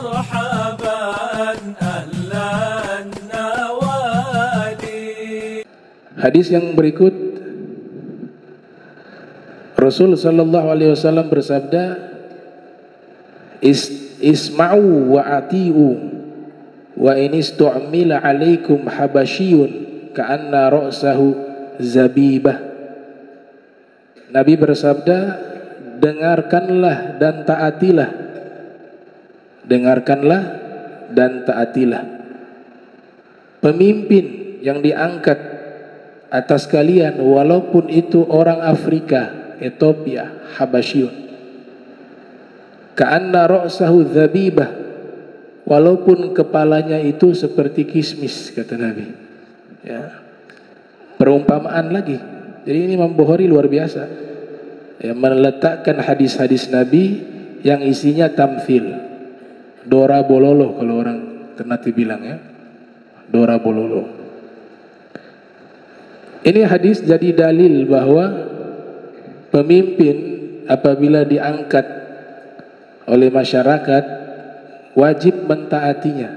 مرحبا أهلا النوادي. Hadis yang berikut, Rasul sallallahu alaihi wasallam bersabda, Isma'u wa ati'u wa in istu'mila alaikum habasyiyun ka'anna ra'sahu zabibah. Nabi bersabda, dengarkanlah dan taatilah. Dengarkanlah dan taatilah. Pemimpin yang diangkat atas kalian walaupun itu orang Afrika, Ethiopia, Habasyun, ka'anna ra'sahu zabibah, walaupun kepalanya itu seperti kismis, kata Nabi. Ya. Perumpamaan lagi. Jadi ini Imam Bukhari luar biasa. Ya, meletakkan hadis-hadis Nabi yang isinya tamthil. Dora bololo kalau orang Ternate bilang, ya. Dora bololo. Ini hadis jadi dalil bahwa pemimpin apabila diangkat oleh masyarakat wajib mentaatinya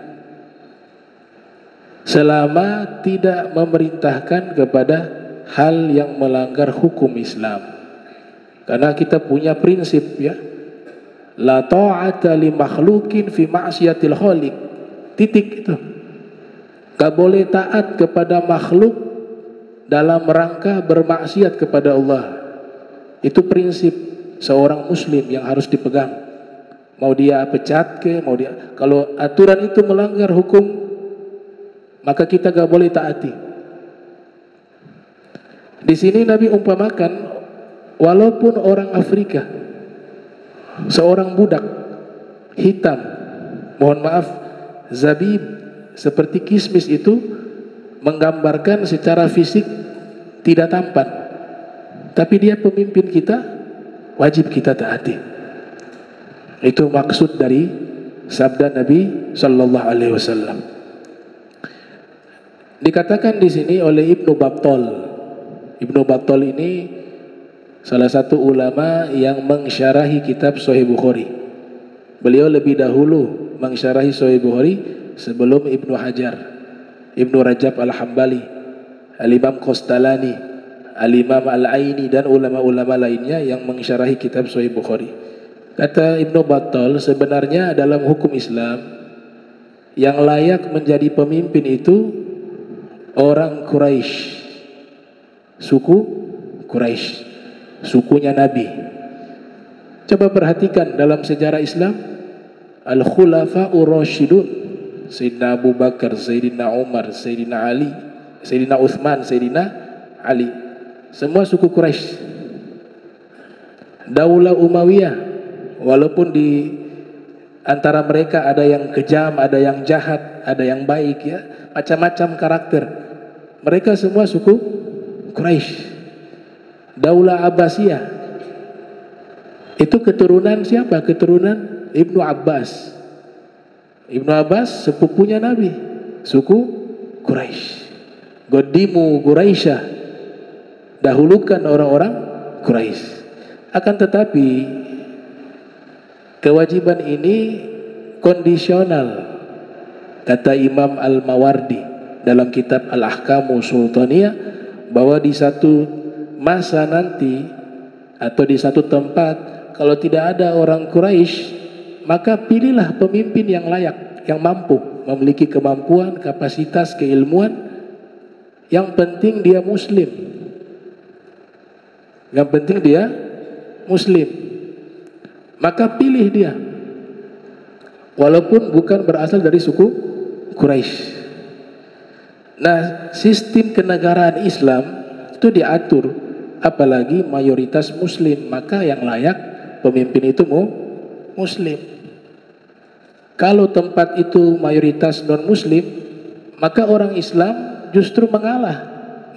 selama tidak memerintahkan kepada hal yang melanggar hukum Islam. Karena kita punya prinsip, ya, la ta'ata li makhlukin fi ma'siyatil khaliq. Titik itu. Gak boleh taat kepada makhluk dalam rangka bermaksiat kepada Allah. Itu prinsip seorang muslim yang harus dipegang. Mau dia pecat ke, mau dia, kalau aturan itu melanggar hukum, maka kita gak boleh taati. Di sini Nabi umpamakan, walaupun orang Afrika, seorang budak hitam, mohon maaf, zabib, seperti kismis itu menggambarkan secara fisik tidak tampan, tapi dia pemimpin kita, wajib kita taati. Itu maksud dari sabda Nabi sallallahu alaihi wasallam. Dikatakan di sini oleh Ibnu Battal. Ibnu Battal ini salah satu ulama yang mensyarahi kitab Sahih Bukhari. Beliau lebih dahulu mensyarahi Sahih Bukhari sebelum Ibnu Hajar, Ibnu Rajab Al-Hambali, Al-Imam Qastalani, Al-Imam Al-Aini dan ulama-ulama lainnya yang mensyarahi kitab Sahih Bukhari. Kata Ibnu Battal, sebenarnya dalam hukum Islam yang layak menjadi pemimpin itu orang Quraisy, suku Quraisy, sukunya Nabi. Coba perhatikan dalam sejarah Islam, Al-Khulafa'ur Rasyidun, Sayyidina Abu Bakar, Sayyidina Umar, Sayyidina Ali, Sayyidina Uthman, Sayyidina Ali, semua suku Quraisy. Daulah Umayyah, walaupun di antara mereka ada yang kejam, ada yang jahat, ada yang baik, ya, macam-macam karakter. Mereka semua suku Quraisy. Daulah Abbasiyah itu keturunan siapa? Keturunan Ibnu Abbas. Ibnu Abbas sepupunya Nabi, suku Quraisy. Qaddimu Quraisyah, dahulukan orang-orang Quraisy. Akan tetapi kewajiban ini kondisional, kata Imam Al-Mawardi dalam kitab Al-Ahkamu Sultaniyah, bahwa di satu masa nanti atau di satu tempat kalau tidak ada orang Quraisy, maka pilihlah pemimpin yang layak, yang mampu, memiliki kemampuan, kapasitas, keilmuan. Yang penting dia muslim. Yang penting dia muslim. Maka pilih dia, walaupun bukan berasal dari suku Quraisy. Nah, sistem kenegaraan Islam itu diatur, apalagi mayoritas muslim, maka yang layak pemimpin itu muslim. Kalau tempat itu mayoritas non muslim, maka orang Islam justru mengalah,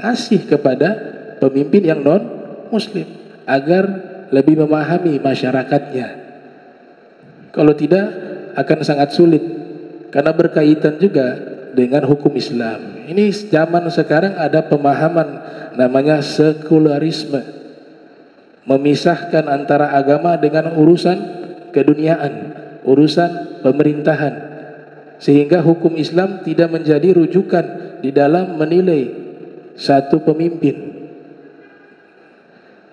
ngasih kepada pemimpin yang non muslim agar lebih memahami masyarakatnya. Kalau tidak akan sangat sulit, karena berkaitan juga dengan hukum Islam. Ini zaman sekarang ada pemahaman namanya sekularisme, memisahkan antara agama dengan urusan keduniaan. urusan pemerintahan, sehingga hukum Islam tidak menjadi rujukan di dalam menilai satu pemimpin.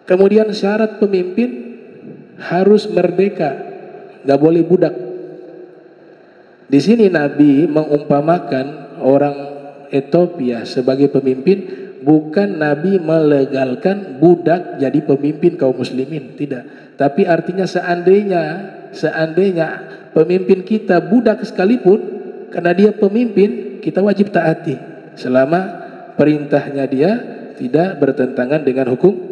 Kemudian syarat pemimpin harus merdeka, nggak boleh budak. Di sini Nabi mengumpamakan orang Ethiopia sebagai pemimpin. Bukan Nabi melegalkan budak jadi pemimpin kaum muslimin, tidak. Tapi artinya seandainya pemimpin kita budak sekalipun, karena dia pemimpin, kita wajib taati selama perintahnya dia tidak bertentangan dengan hukum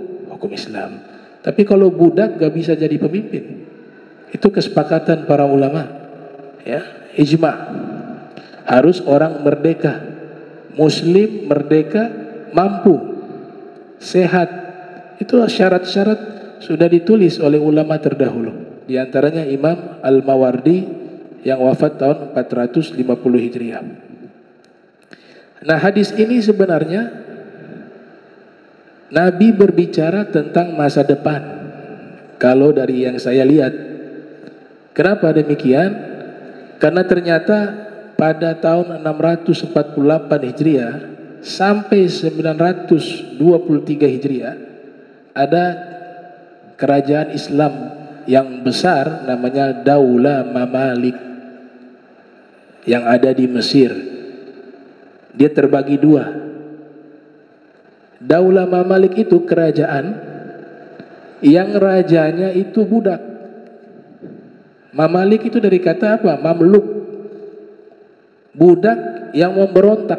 Islam. Tapi kalau budak gak bisa jadi pemimpin. Itu kesepakatan para ulama, ya, ijma. Harus orang merdeka, muslim merdeka, mampu, sehat. Itu syarat-syarat sudah ditulis oleh ulama terdahulu. Di antaranya Imam Al-Mawardi yang wafat tahun 450 Hijriah. Nah, hadis ini sebenarnya Nabi berbicara tentang masa depan. Kalau dari yang saya lihat. Kenapa demikian? Karena ternyata pada tahun 648 Hijriah sampai 923 Hijriah ada kerajaan Islam yang besar namanya Daulah Mamalik yang ada di Mesir. Dia terbagi dua. Daulah Mamalik itu kerajaan yang rajanya itu budak. Mamalik itu dari kata apa? Mamluk. Budak yang memberontak.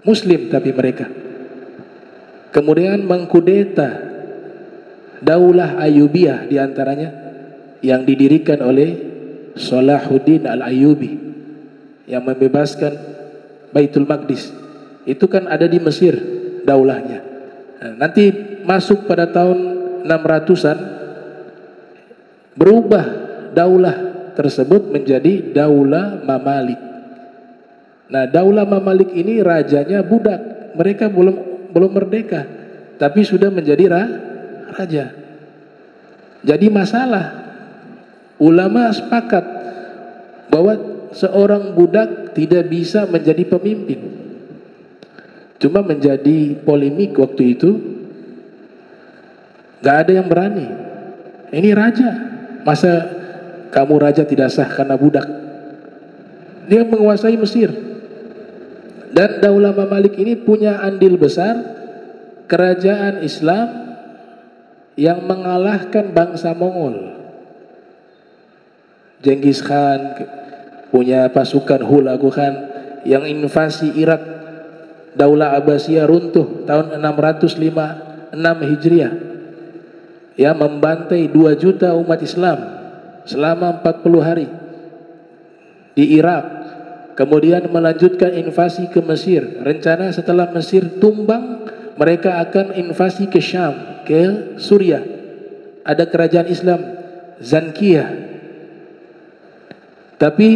Muslim tapi mereka. Kemudian mengkudeta Daulah Ayyubiyah diantaranya yang didirikan oleh Salahuddin Al-Ayyubi yang membebaskan Baitul Maqdis. Itu kan ada di Mesir daulahnya. Nah, nanti masuk pada tahun 600-an berubah daulah tersebut menjadi Daulah Mamalik. Nah, Daulah Mamalik ini rajanya budak. Mereka belum merdeka, tapi sudah menjadi raja. Jadi masalah. Ulama sepakat bahwa seorang budak tidak bisa menjadi pemimpin. Cuma menjadi polemik waktu itu. Gak ada yang berani. Ini raja. Masa kamu raja tidak sah karena budak? Dia menguasai Mesir. Dan Daulah Mamalik ini punya andil besar kerajaan Islam yang mengalahkan bangsa Mongol. Genghis Khan punya pasukan Hulagu Khan yang invasi Irak. Daulah Abbasiyah runtuh tahun 656 Hijriah. Ya, membantai 2 juta umat Islam selama 40 hari di Irak. Kemudian melanjutkan invasi ke Mesir. Rencana setelah Mesir tumbang, mereka akan invasi ke Syam, ke Suriah. Ada kerajaan Islam Zankiyah. Tapi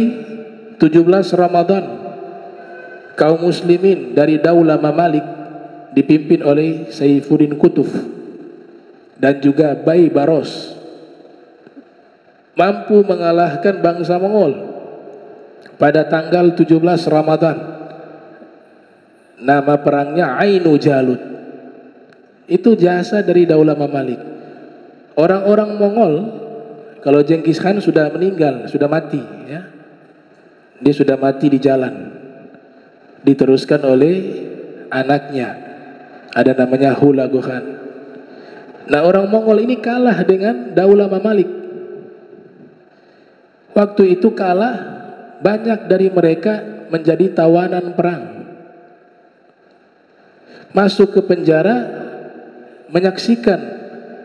17 Ramadan kaum muslimin dari Daulah Mamalik dipimpin oleh Saifuddin Qutb dan juga Bai Baros mampu mengalahkan bangsa Mongol pada tanggal 17 Ramadan. Nama perangnya Ainu Jalut. Itu jasa dari Daulah Mamalik. Orang-orang Mongol, kalau Genghis Khan sudah meninggal, sudah mati, ya. Dia sudah mati di jalan. Diteruskan oleh anaknya. Ada namanya Hulagu Khan. Nah, orang Mongol ini kalah dengan Daulah Mamalik. Waktu itu kalah, banyak dari mereka menjadi tawanan perang. Masuk ke penjara, menyaksikan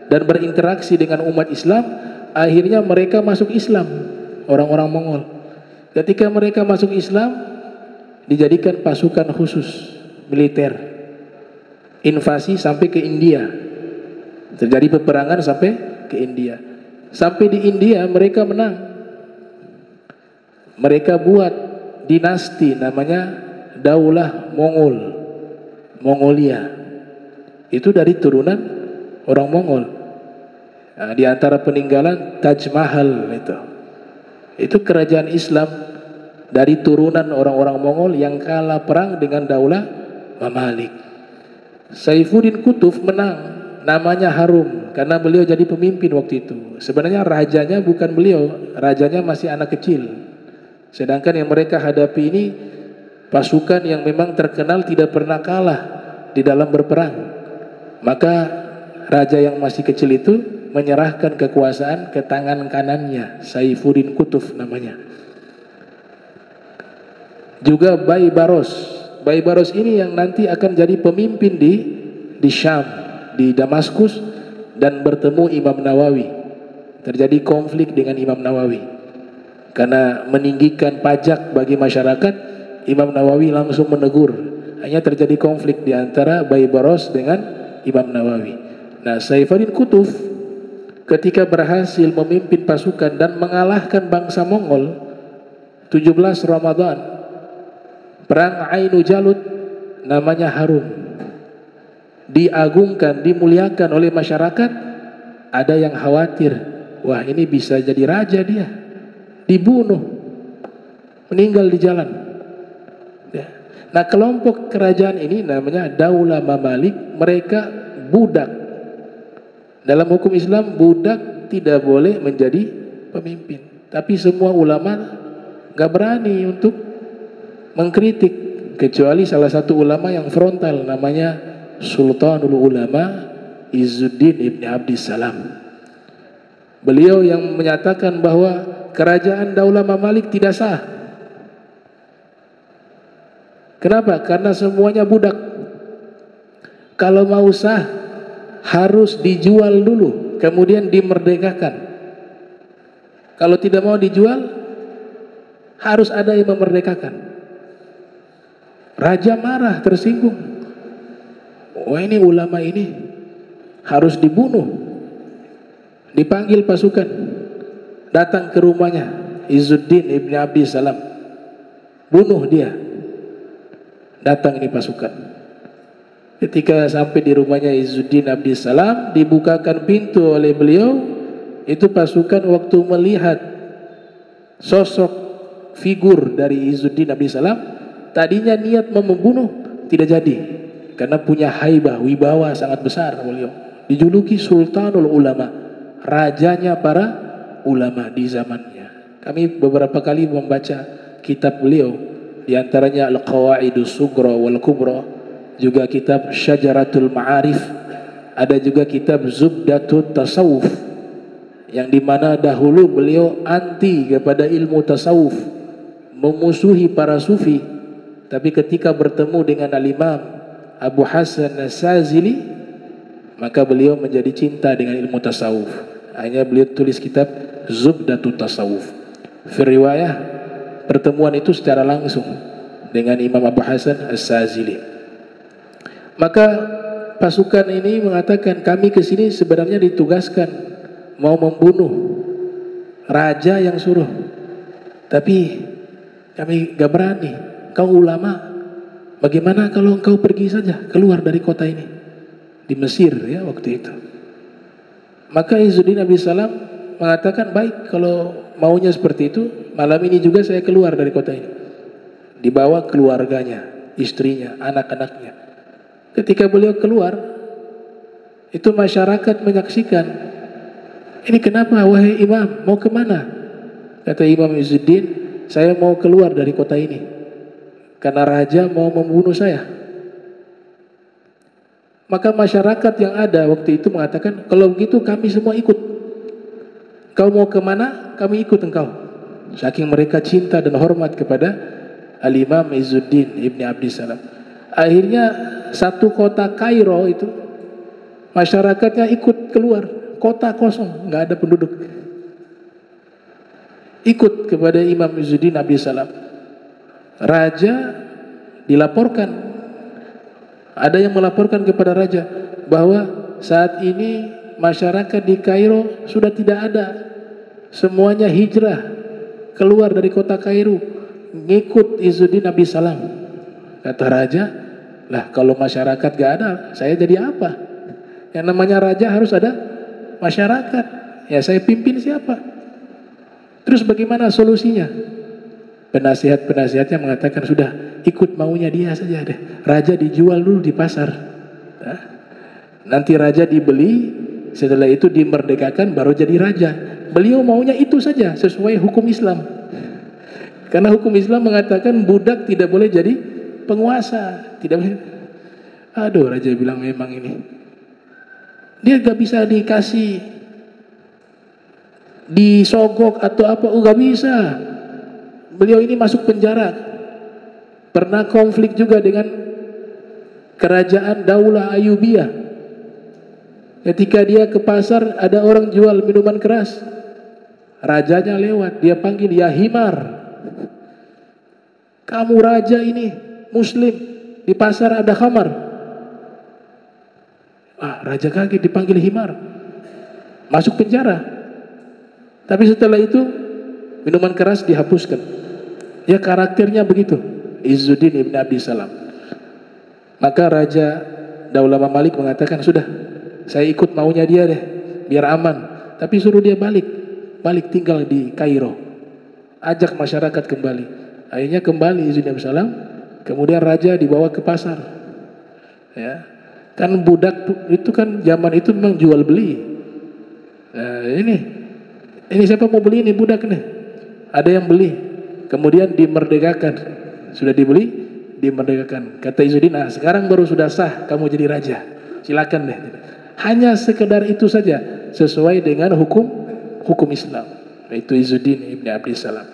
dan berinteraksi dengan umat Islam. Akhirnya mereka masuk Islam, orang-orang Mongol. Ketika mereka masuk Islam, dijadikan pasukan khusus militer, invasi sampai ke India. Terjadi peperangan sampai ke India. Sampai di India mereka menang. Mereka buat dinasti namanya Daulah Mongol, Mongolia. Itu dari turunan orang Mongol. Nah, di antara peninggalan Taj Mahal itu. Itu kerajaan Islam dari turunan orang-orang Mongol yang kalah perang dengan daulah Mamalik. Saifuddin Qutb menang, namanya harum karena beliau jadi pemimpin waktu itu. Sebenarnya rajanya bukan beliau, rajanya masih anak kecil. Sedangkan yang mereka hadapi ini pasukan yang memang terkenal tidak pernah kalah di dalam berperang. Maka raja yang masih kecil itu menyerahkan kekuasaan ke tangan kanannya, Saifuddin Qutb namanya. Juga Bayi Baros ini yang nanti akan jadi pemimpin di Syam, di Damaskus, dan bertemu Imam Nawawi. Terjadi konflik dengan Imam Nawawi karena meninggikan pajak bagi masyarakat. Imam Nawawi langsung menegur. Hanya terjadi konflik di antara Bayi Baros dengan Imam Nawawi. Nah, Saifuddin Qutb ketika berhasil memimpin pasukan dan mengalahkan bangsa Mongol 17 Ramadan, perang Ainu Jalut, namanya harum, diagungkan, dimuliakan oleh masyarakat. Ada yang khawatir, wah ini bisa jadi raja dia, dibunuh, meninggal di jalan. Ya. Nah, kelompok kerajaan ini namanya Daulah Mamalik, mereka budak. Dalam hukum Islam budak tidak boleh menjadi pemimpin. Tapi semua ulama gak berani untuk mengkritik, kecuali salah satu ulama yang frontal, namanya Sultanul Ulama Izzuddin Ibn Abdissalam. Beliau yang menyatakan bahwa kerajaan Daulah Mamalik tidak sah. Kenapa? Karena semuanya budak. Kalau mau sah harus dijual dulu, kemudian dimerdekakan. Kalau tidak mau dijual, harus ada yang memerdekakan. Raja marah, tersinggung. Oh, ini ulama ini harus dibunuh. Dipanggil pasukan, datang ke rumahnya Izzuddin Ibn Abdissalam, bunuh dia. Datang ini pasukan. Ketika sampai di rumahnya Izzuddin Abdissalam, dibukakan pintu oleh beliau. Itu pasukan waktu melihat sosok figur dari Izzuddin Abdissalam, tadinya niat mau membunuh, tidak jadi. Karena punya haibah, wibawa sangat besar beliau. Dijuluki Sultanul Ulama, rajanya para ulama di zamannya. Kami beberapa kali membaca kitab beliau, di antaranya Al-Qawaidus Sughra wal Kubra, juga kitab Syajaratul Ma'arif, ada juga kitab Zubdatut Tasawuf, yang dimana dahulu beliau anti kepada ilmu tasawuf, memusuhi para sufi. Tapi ketika bertemu dengan Al-Imam Abu Hasan As-Sazili, maka beliau menjadi cinta dengan ilmu tasawuf. Hanya beliau tulis kitab Zubdatut Tasawuf. Riwayah pertemuan itu secara langsung dengan Imam Abu Hasan As-Sazili. Maka pasukan ini mengatakan, kami kesini sebenarnya ditugaskan mau membunuh raja yang suruh, tapi kami gak berani. Kau ulama, bagaimana kalau engkau pergi saja keluar dari kota ini? Di Mesir ya waktu itu. Maka Izzuddin Abdissalam mengatakan, baik, kalau maunya seperti itu, malam ini juga saya keluar dari kota ini. Dibawa keluarganya, istrinya, anak-anaknya. Ketika beliau keluar, itu masyarakat menyaksikan. Ini kenapa wahai imam, mau kemana? Kata Imam Izzuddin, saya mau keluar dari kota ini karena raja mau membunuh saya. Maka masyarakat yang ada waktu itu mengatakan, kalau begitu kami semua ikut. Kau mau kemana, kami ikut engkau. Saking mereka cinta dan hormat kepada Al-Imam Izzuddin Ibn Abdissalam. Akhirnya satu kota Kairo itu masyarakatnya ikut keluar, kota kosong, nggak ada penduduk, ikut kepada Imam Izzuddin Abdissalam. Raja dilaporkan, ada yang melaporkan kepada raja bahwa saat ini masyarakat di Kairo sudah tidak ada, semuanya hijrah keluar dari kota Kairo, ngikut Izzuddin Abdissalam. Kata raja, lah kalau masyarakat gak ada, saya jadi apa? Yang namanya raja harus ada masyarakat. Ya saya pimpin siapa? Terus bagaimana solusinya? Penasihat-penasihatnya mengatakan sudah ikut maunya dia saja deh. Raja dijual dulu di pasar. Nah, nanti raja dibeli, setelah itu dimerdekakan baru jadi raja. Beliau maunya itu saja sesuai hukum Islam. Karena hukum Islam mengatakan budak tidak boleh jadi penguasa, tidak boleh. Aduh, raja bilang memang ini dia gak bisa dikasih disogok atau apa, gak bisa. Beliau ini masuk penjara, pernah konflik juga dengan kerajaan Daulah Ayyubiyah. Ketika dia ke pasar ada orang jual minuman keras, rajanya lewat, dia panggil, ya himar, kamu raja ini muslim, di pasar ada khamar. Raja kaget, dipanggil himar, masuk penjara. Tapi setelah itu minuman keras dihapuskan. Ya karakternya begitu, Izzuddin ibn Abdi Salam. Maka Raja Daulah Mamalik mengatakan, sudah saya ikut maunya dia deh, biar aman. Tapi suruh dia balik tinggal di Kairo, ajak masyarakat kembali. Akhirnya kembali Izzuddin Abdi Salam. Kemudian raja dibawa ke pasar. Ya, kan budak itu kan zaman itu memang jual beli. Nah, ini siapa mau beli ini budak nih? Ada yang beli. Kemudian dimerdekakan. Sudah dibeli, dimerdekakan. Kata Izzuddin, nah sekarang baru sudah sah kamu jadi raja. Silakan deh. Hanya sekedar itu saja, sesuai dengan hukum Islam. Itu Izzuddin ibn Abdi Salam.